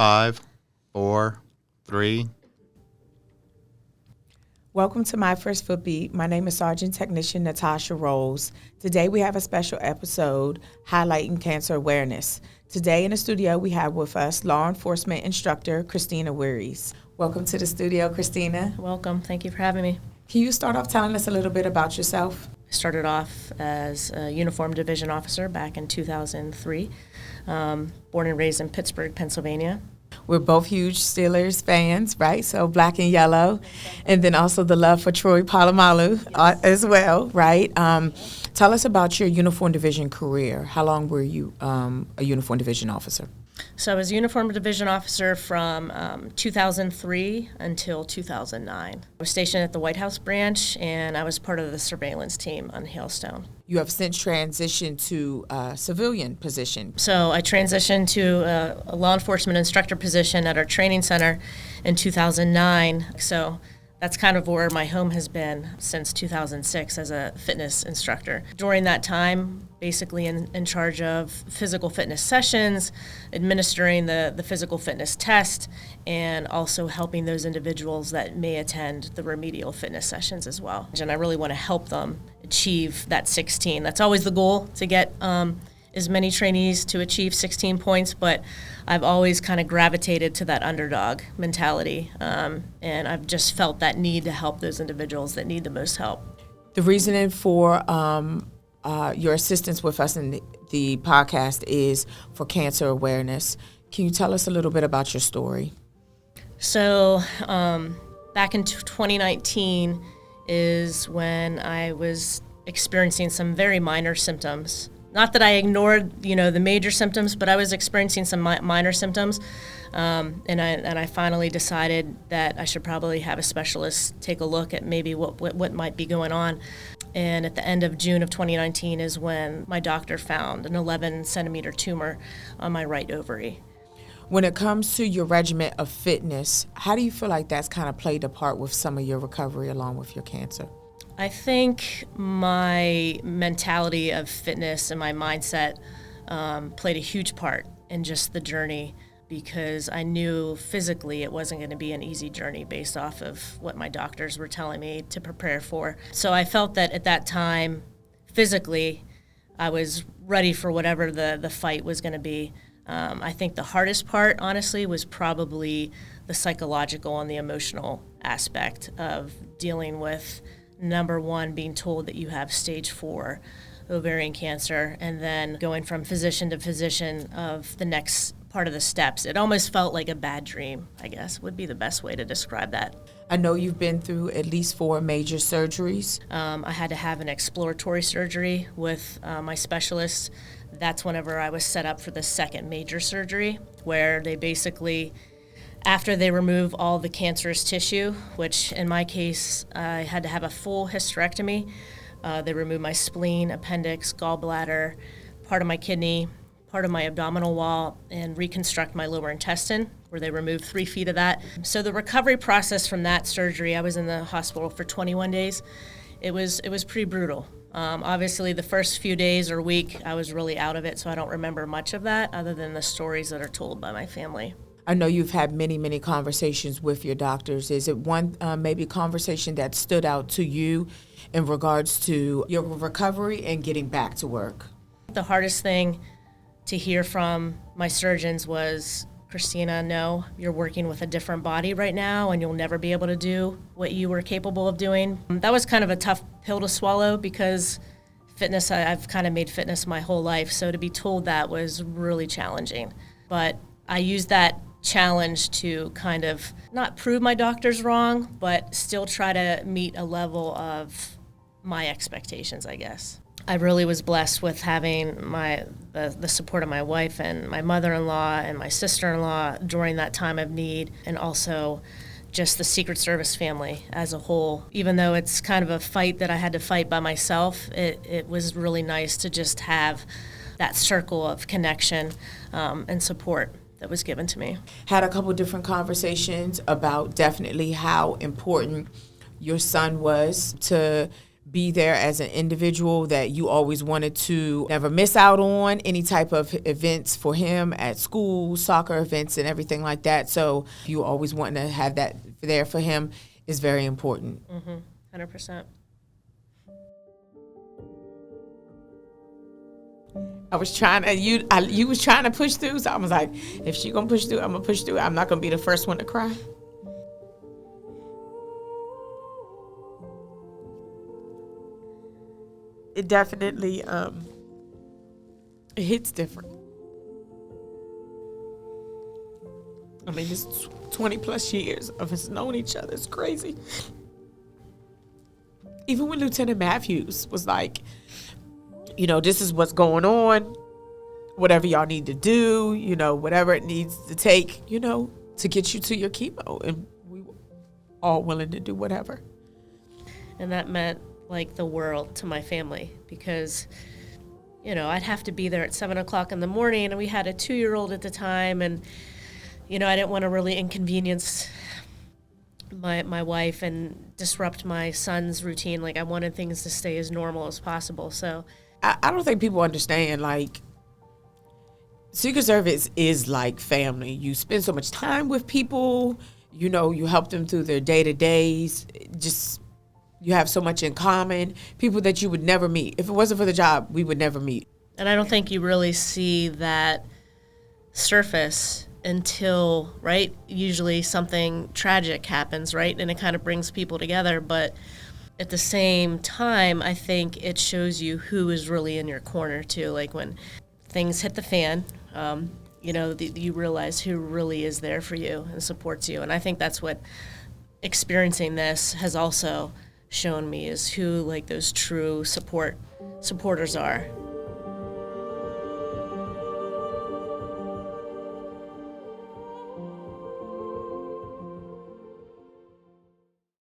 5, 4, 3. Welcome to My First Footbeat. My name is Sergeant Technician Natasha Rowles. Today we have a special episode highlighting cancer awareness. Today in the studio we have with us law enforcement instructor Christina Werries. Welcome to the studio, Christina. Welcome. Thank you for having me. Can you start off telling us a little bit about yourself? I started off as a uniformed division officer back in 2003, born and raised in Pittsburgh, Pennsylvania. We're both huge Steelers fans, right? So black and yellow. And then also the love for Troy Polamalu as well, right? Tell us about your uniform division career. How long were you a uniform division officer? So I was a uniformed division officer from 2003 until 2009. I was stationed at the White House branch, and I was part of the surveillance team on Hailstone. You have since transitioned to a civilian position. So I transitioned to a law enforcement instructor position at our training center in 2009. So that's kind of where my home has been since 2006 as a fitness instructor. During that time, basically in charge of physical fitness sessions, administering the physical fitness test, and also helping those individuals that may attend the remedial fitness sessions as well. And I really want to help them achieve that 16. That's always the goal, to get as many trainees to achieve 16 points, but I've always kind of gravitated to that underdog mentality, and I've just felt that need to help those individuals that need the most help. The reasoning for your assistance with us in the podcast is for cancer awareness. Can you tell us a little bit about your story? So back in 2019 is when I was experiencing some very minor symptoms. Not that I ignored, the major symptoms, but I was experiencing some minor symptoms, and I finally decided that I should probably have a specialist take a look at maybe what might be going on. And at the end of June of 2019 is when my doctor found an 11-centimeter tumor on my right ovary. When it comes to your regimen of fitness, how do you feel like that's kind of played a part with some of your recovery along with your cancer? I think my mentality of fitness and my mindset played a huge part in just the journey, because I knew physically it wasn't going to be an easy journey based off of what my doctors were telling me to prepare for. So I felt that at that time, physically, I was ready for whatever the fight was going to be. I think the hardest part, honestly, was probably the psychological and the emotional aspect of dealing with, number one, being told that you have stage 4 ovarian cancer, and then going from physician to physician of the next part of the steps. It almost felt like a bad dream, I guess, would be the best way to describe that. I know you've been through at least 4 major surgeries. I had to have an exploratory surgery with my specialist. That's whenever I was set up for the second major surgery, where they basically, after they remove all the cancerous tissue, which in my case, I had to have a full hysterectomy. They removed my spleen, appendix, gallbladder, part of my kidney, part of my abdominal wall, and reconstruct my lower intestine, where they removed 3 feet of that. So the recovery process from that surgery, I was in the hospital for 21 days. It was pretty brutal. Obviously, the first few days or week, I was really out of it, so I don't remember much of that other than the stories that are told by my family. I know you've had many, many conversations with your doctors. Is it one maybe conversation that stood out to you in regards to your recovery and getting back to work? The hardest thing to hear from my surgeons was, Christina, no, you're working with a different body right now and you'll never be able to do what you were capable of doing. That was kind of a tough pill to swallow, because fitness, I've kind of made fitness my whole life, so to be told that was really challenging. But I used that challenge to kind of not prove my doctors wrong, but still try to meet a level of my expectations, I guess. I really was blessed with having the support of my wife and my mother-in-law and my sister-in-law during that time of need, and also just the Secret Service family as a whole. Even though it's kind of a fight that I had to fight by myself, it was really nice to just have that circle of connection and support that was given to me. Had a couple different conversations about definitely how important your son was to be there as an individual, that you always wanted to never miss out on any type of events for him at school, soccer events and everything like that. So you always want to have that there for him is very important. 100%. I was trying to, you was trying to push through, so I was like, if she gonna push through, I'm gonna push through. I'm not gonna be the first one to cry. It definitely it hits different. I mean, it's 20 plus years of us knowing each other. It's crazy. Even when Lieutenant Matthews was like, you know, this is what's going on, whatever y'all need to do, you know, whatever it needs to take, you know, to get you to your chemo. And we were all willing to do whatever. And that meant like the world to my family, because, you know, I'd have to be there at 7 o'clock in the morning, and we had a 2-year-old at the time, and, you know, I didn't want to really inconvenience my wife and disrupt my son's routine. Like, I wanted things to stay as normal as possible. So I don't think people understand, like, Secret Service is like family. You spend so much time with people, you know, you help them through their day-to-days, just you have so much in common, people that you would never meet. If it wasn't for the job, we would never meet. And I don't think you really see that surface until, right, usually something tragic happens, right, and it kind of brings people together. But at the same time, I think it shows you who is really in your corner, too. Like, when things hit the fan, you know, you realize who really is there for you and supports you. And I think that's what experiencing this has also shown me, is who, like, those true supporters are.